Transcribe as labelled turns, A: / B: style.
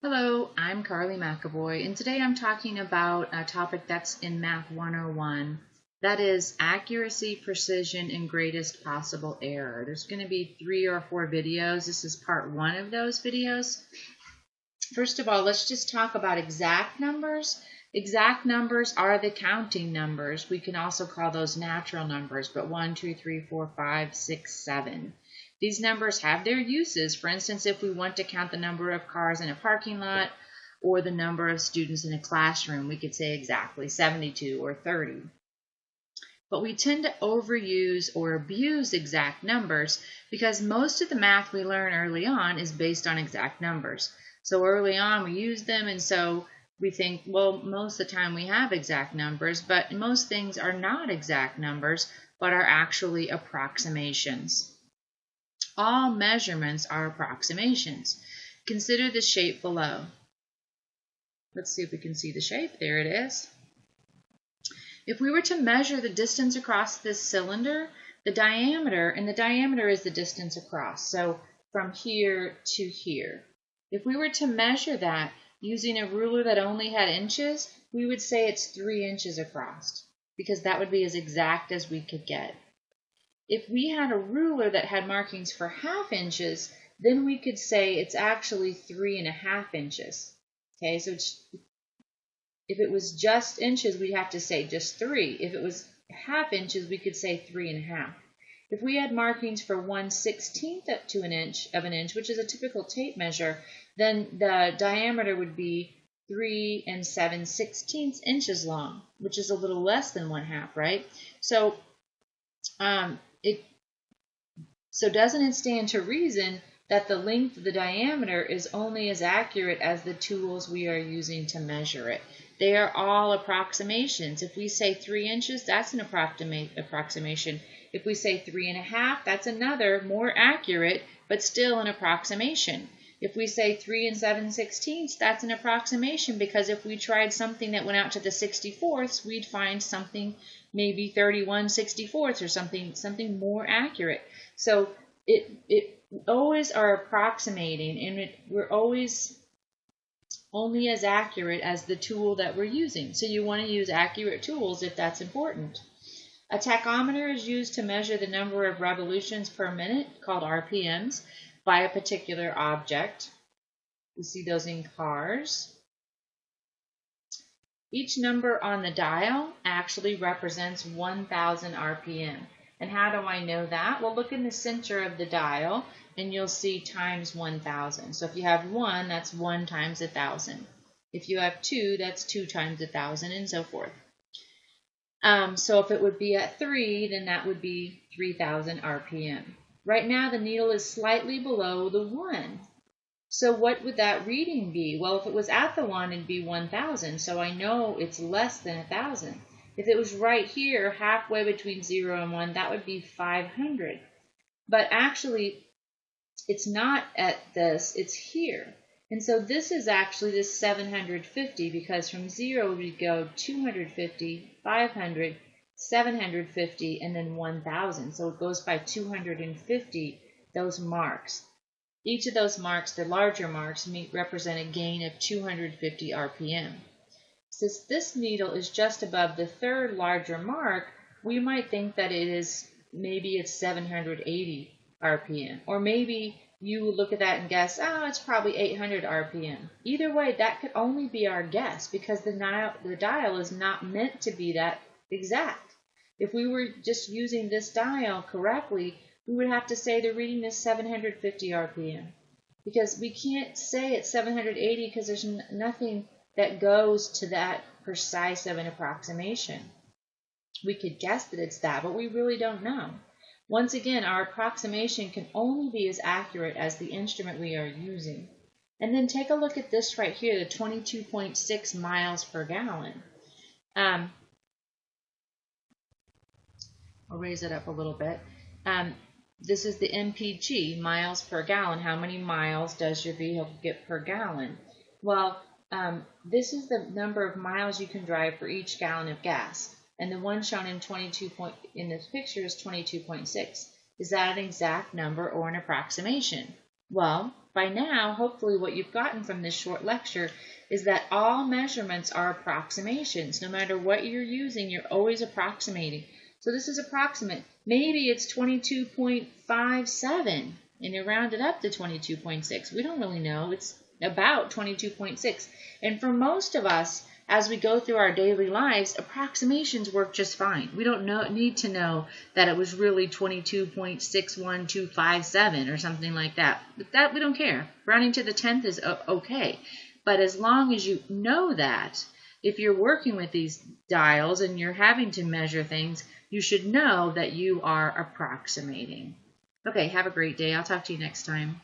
A: Hello, I'm Carly McAvoy, and today I'm talking about a topic that's in Math 101. That is accuracy, precision, and greatest possible error. There's going to be 3 or 4 videos. This is part 1 of those videos. First of all, let's just talk about exact numbers. Exact numbers are the counting numbers. We can also call those natural numbers, but 1, 2, 3, 4, 5, 6, 7. These numbers have their uses. For instance, if we want to count the number of cars in a parking lot or the number of students in a classroom, we could say exactly 72 or 30. But we tend to overuse or abuse exact numbers because most of the math we learn early on is based on exact numbers. So early on we use them, and so we think, well, most of the time we have exact numbers, but most things are not exact numbers, but are actually approximations. All measurements are approximations. Consider the shape below. Let's see if we can see the shape. There it is. If we were to measure the distance across this cylinder, the diameter, and the diameter is the distance across, so from here to here. If we were to measure that using a ruler that only had inches, we would say it's 3 inches across, because that would be as exact as we could get. If we had a ruler that had markings for ½ inches, then we could say it's actually 3½ inches. Okay, so if it was just inches, we'd have to say just 3. If it was ½ inches, we could say 3½ If we had markings for 1/16 up to an inch, which is a typical tape measure, then the diameter would be 3 7/16 inches long, which is a little less than 1/2, right? So doesn't it stand to reason that the length of the diameter is only as accurate as the tools we are using to measure it? They are all approximations. If we say 3 inches, that's an approximation. If we say 3½ that's another, more accurate, but still an approximation. If we say 3 7/16, that's an approximation, because if we tried something that went out to the 64ths, we'd find something maybe 31/64 or something more accurate. So it always are approximating, and we're always only as accurate as the tool that we're using. So you want to use accurate tools if that's important. A tachometer is used to measure the number of revolutions per minute, called RPMs, by a particular object. We see those in cars. Each number on the dial actually represents 1,000 RPM. And how do I know that? Well, look in the center of the dial, and you'll see times 1,000. So if you have 1, that's 1 times 1,000. If you have 2, that's 2 times 1,000, and so forth. So if it would be at 3, then that would be 3,000 RPM. Right now, the needle is slightly below the 1. So what would that reading be? Well, if it was at the 1, it'd be 1,000. So I know it's less than 1,000. If it was right here, halfway between 0 and 1, that would be 500. But actually, it's not at this, it's here. And so this is actually this 750, because from 0 we go 250, 500, 750, and then 1,000. So it goes by 250, those marks. Each of those marks, the larger marks, represent a gain of 250 RPM. Since this needle is just above the 3rd larger mark, we might think that maybe it's 780 RPM. Or maybe you would look at that and guess, oh, it's probably 800 RPM. Either way, that could only be our guess, because the dial is not meant to be that exact. If we were just using this dial correctly, we would have to say the reading is 750 RPM. Because we can't say it's 780 because there's nothing that goes to that precise of an approximation. We could guess that it's that, but we really don't know. Once again, our approximation can only be as accurate as the instrument we are using. And then take a look at this right here, the 22.6 miles per gallon. I'll raise it up a little bit. This is the MPG, miles per gallon. How many miles does your vehicle get per gallon? Well, this is the number of miles you can drive for each gallon of gas. And the one shown in this picture is 22.6. Is that an exact number or an approximation? Well, by now, hopefully what you've gotten from this short lecture is that all measurements are approximations. No matter what you're using, you're always approximating. So this is approximate. Maybe it's 22.57 and you round it up to 22.6. We don't really know. It's about 22.6. And for most of us, as we go through our daily lives, approximations work just fine. We don't need to know that it was really 22.61257 or something like that. But that we don't care. Rounding to the 10th is okay. But as long as you know that, if you're working with these dials and you're having to measure things, you should know that you are approximating. Okay, have a great day. I'll talk to you next time.